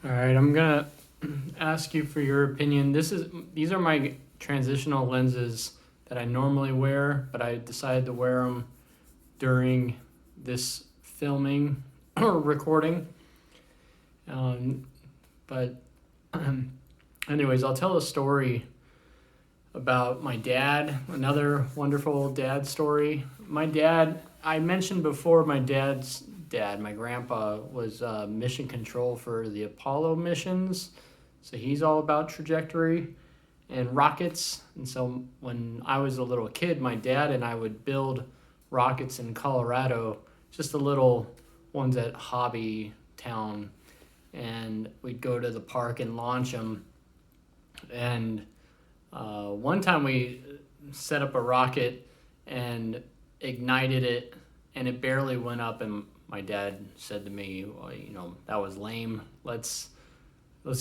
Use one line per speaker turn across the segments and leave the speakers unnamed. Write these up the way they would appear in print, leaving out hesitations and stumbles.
All right, I'm gonna ask you for your opinion. These are my transitional lenses that I normally wear, but I decided to wear them during this filming or recording. Um, but anyways, I'll tell a story about my dad. Another wonderful dad story. My dad, I mentioned before, my dad's dad, my grandpa, was mission control for the Apollo missions. So he's all about trajectory and rockets. And so when I was a little kid, my dad and I would build rockets in Colorado, just the little ones at Hobby Town. And we'd go to the park and launch them. And one time we set up a rocket and ignited it, and it barely went up. And my dad said to me, well, that was lame. Let's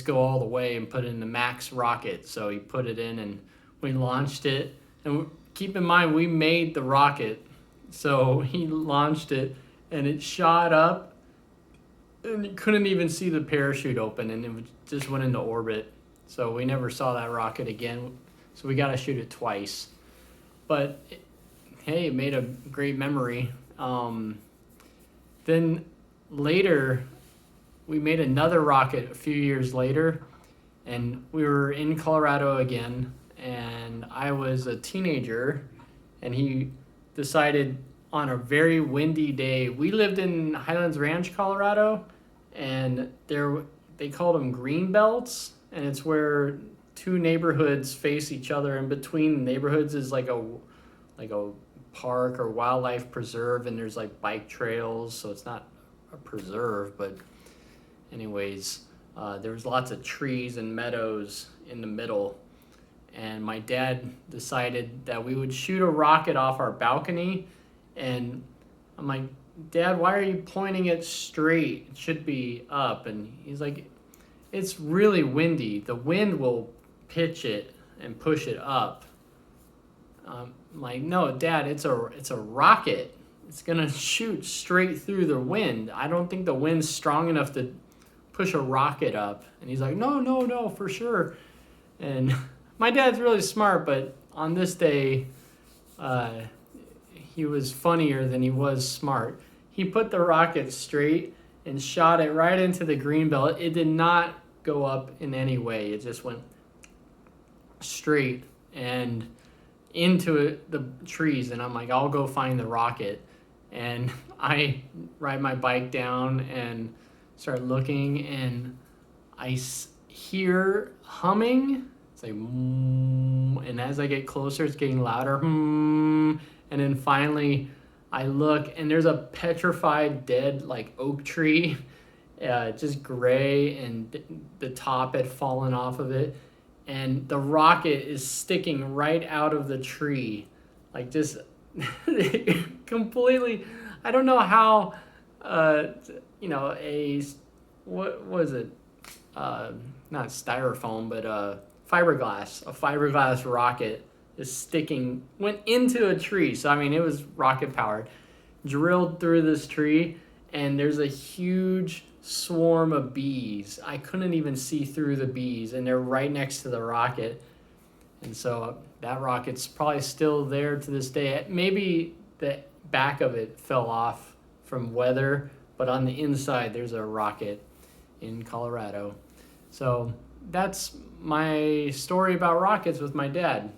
go all the way and put it in the max rocket. So he put it in, and we launched it. And keep in mind, we made the rocket. So he launched it, and it shot up, and you couldn't even see the parachute open, and it just went into orbit. So we never saw that rocket again. So we got to shoot it twice. But hey, it made a great memory. Then later, we made another rocket a few years later, and we were in Colorado again, and I was a teenager, and he decided on a very windy day. We lived in Highlands Ranch, Colorado, and they called them green belts, and it's where two neighborhoods face each other. In between the neighborhoods is like a park or wildlife preserve, and there's like bike trails, so it's not a preserve, but anyways, there was lots of trees and meadows in the middle, and my dad decided that we would shoot a rocket off our balcony. And I'm like, Dad, why are you pointing it straight? It should be up. And he's like, it's really windy. The wind will pitch it and push it up. I'm like, no, Dad, it's a rocket. It's gonna shoot straight through the wind. I don't think the wind's strong enough to push a rocket up. And he's like, no, for sure. And my dad's really smart, but on this day, he was funnier than he was smart. He put the rocket straight and shot it right into the green belt. It did not go up in any way. It just went straight and into the trees. And I'm like, I'll go find the rocket. And I ride my bike down and start looking, and I hear humming. It's like, and as I get closer, it's getting louder. And then finally, I look, and there's a petrified, dead, like oak tree, just gray, and the top had fallen off of it, and the rocket is sticking right out of the tree, like just completely. I don't know how. What was it? Not styrofoam, but fiberglass. A fiberglass rocket is went into a tree. So, I mean, it was rocket powered, drilled through this tree, and there's a huge swarm of bees. I couldn't even see through the bees, and they're right next to the rocket. And so that rocket's probably still there to this day. Maybe the back of it fell off from weather, but on the inside, there's a rocket in Colorado. So that's my story about rockets with my dad.